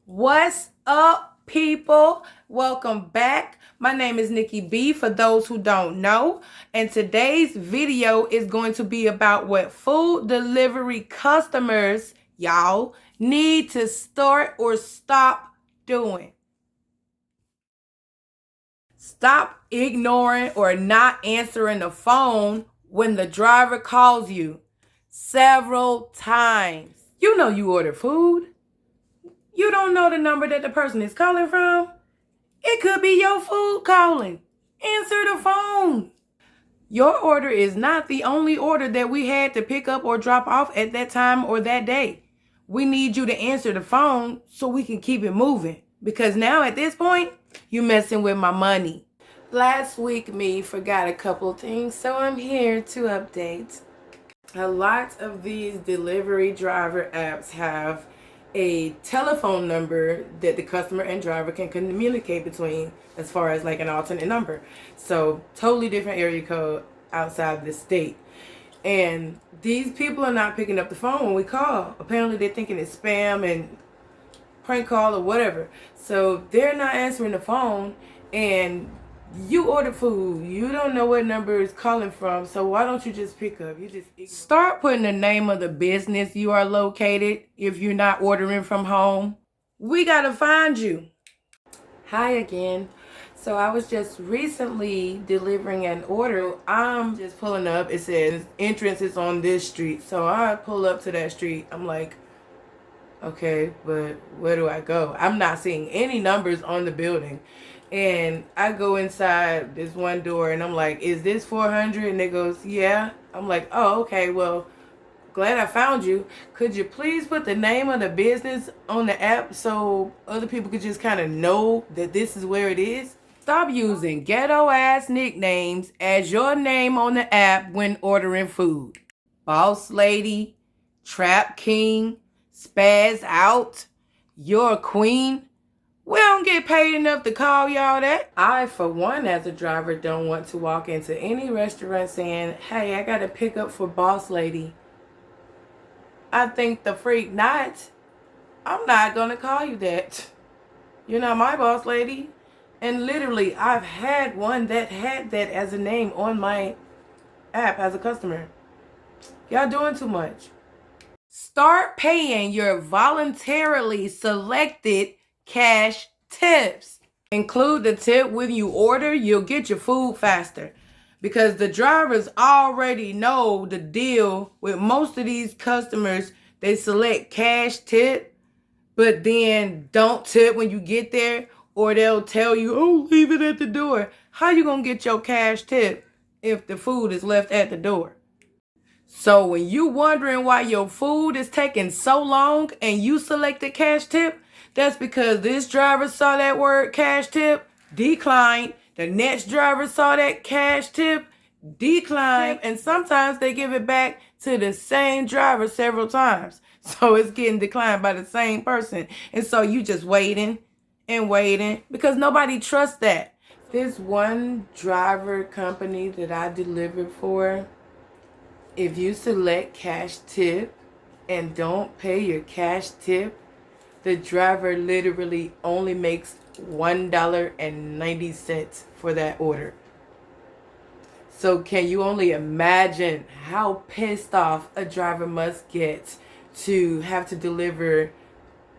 What's up, people? Welcome back. My name is Nikki B, for those who don't know. And today's video is going to be about what food delivery customers, y'all, need to start or stop doing. Stop ignoring or not answering the phone when the driver calls you several times. You know you ordered food. You don't know the number that the person is calling from. It could be your food calling. Answer the phone. Your order is not the only order that we had to pick up or drop off at that time or that day. We need you to answer the phone so we can keep it moving. Because now at this point, you messing with my money. Last week, me forgot a couple things, so I'm here to update. A lot of these delivery driver apps have a telephone number that the customer and driver can communicate between, as far as like an alternate number. So totally different area code outside the state. And these people are not picking up the phone when we call. Apparently they're thinking it's spam and prank call or whatever. So they're not answering the phone, and you ordered food. You don't know what number is calling from, so why don't you just pick up? You just start putting the name of the business you are located if you're not ordering from home. We gotta find you. Hi again. So I was just recently delivering an order. I'm just pulling up. It says entrance is on this street. So I pull up to that street. I'm like, okay, but where do I go? I'm not seeing any numbers on the building. And I go inside this one door and I'm like, is this 400? And it goes, yeah. I'm like, oh, okay, well, glad I found you. Could you please put the name of the business on the app so other people could just kind of know that this is where it is? Stop using ghetto ass nicknames as your name on the app when ordering food. Boss Lady, Trap King, Spaz Out, You're a Queen. We don't get paid enough to call y'all that. I, for one, as a driver, don't want to walk into any restaurant saying, hey, I got to pick up for Boss Lady. I think the freak not. I'm not going to call you that. You're not my boss lady. And literally, I've had one that had that as a name on my app as a customer. Y'all doing too much. Start paying your voluntarily selected cash tips. Include the tip when you order. You'll get your food faster, because the drivers already know the deal with most of these customers. They select cash tip, but then don't tip when you get there, or they'll tell you, oh, leave it at the door. How you gonna get your cash tip if the food is left at the door? So when you wondering why your food is taking so long and you selected cash tip, that's because this driver saw that word cash tip, declined. The next driver saw that cash tip, declined. And sometimes they give it back to the same driver several times. So it's getting declined by the same person. And so you just waiting and waiting because nobody trusts that. This one driver company that I delivered for, if you select cash tip and don't pay your cash tip, the driver literally only makes $1.90 for that order. So can you only imagine how pissed off a driver must get to have to deliver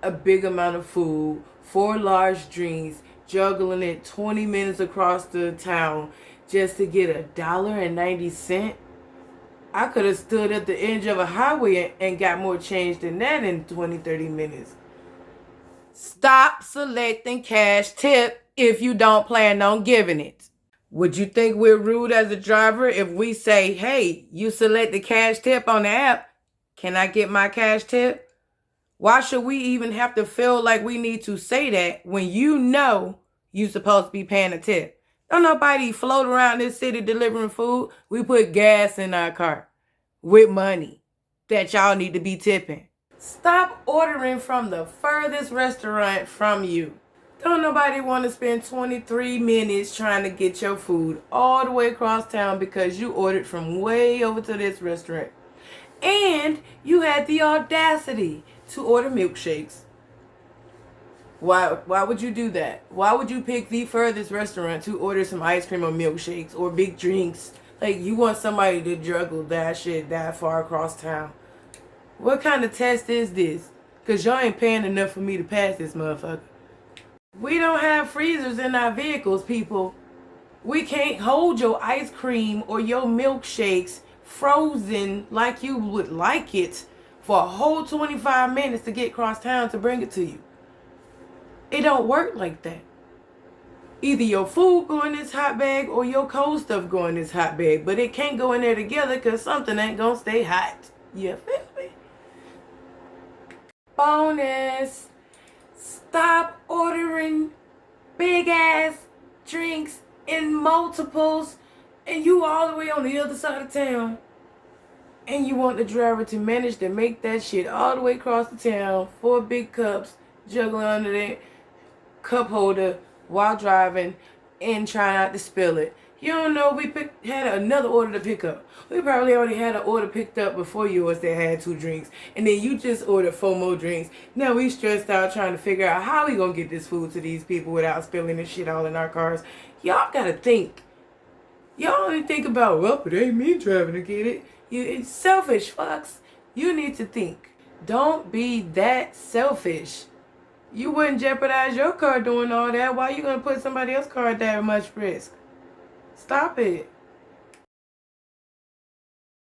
a big amount of food, 4 large drinks, juggling it 20 minutes across the town just to get $1.90? I could have stood at the edge of a highway and got more change than that in 20-30 minutes. Stop selecting cash tip if you don't plan on giving it. Would you think we're rude as a driver if we say, hey, you select the cash tip on the app, can I get my cash tip? Why should we even have to feel like we need to say that when you know you're supposed to be paying a tip? Don't nobody float around this city delivering food. We put gas in our car with money that y'all need to be tipping. Stop ordering from the furthest restaurant from you. Don't nobody want to spend 23 minutes trying to get your food all the way across town because you ordered from way over to this restaurant. And you had the audacity to order milkshakes. Why would you do that? Why would you pick the furthest restaurant to order some ice cream or milkshakes or big drinks? Like, you want somebody to juggle that shit that far across town. What kind of test is this? Because y'all ain't paying enough for me to pass this motherfucker. We don't have freezers in our vehicles, people. We can't hold your ice cream or your milkshakes frozen like you would like it for a whole 25 minutes to get across town to bring it to you. It don't work like that. Either your food go in this hot bag or your cold stuff go in this hot bag. But it can't go in there together because something ain't going to stay hot. You feel me? Bonus. Stop ordering big ass drinks in multiples and you all the way on the other side of town. And you want the driver to manage to make that shit all the way across the town. 4 big cups juggling under that cup holder while driving and trying not to spill it. You don't know, we had another order to pick up. We probably already had an order picked up before yours that had 2 drinks. And then you just ordered 4 more drinks. Now we stressed out trying to figure out how we gonna get this food to these people without spilling this shit all in our cars. Y'all gotta think. Y'all only think about, well, it ain't me driving to get it. It's selfish, fucks. You need to think. Don't be that selfish. You wouldn't jeopardize your car doing all that. Why are you going to put somebody else's car at that much risk? Stop it.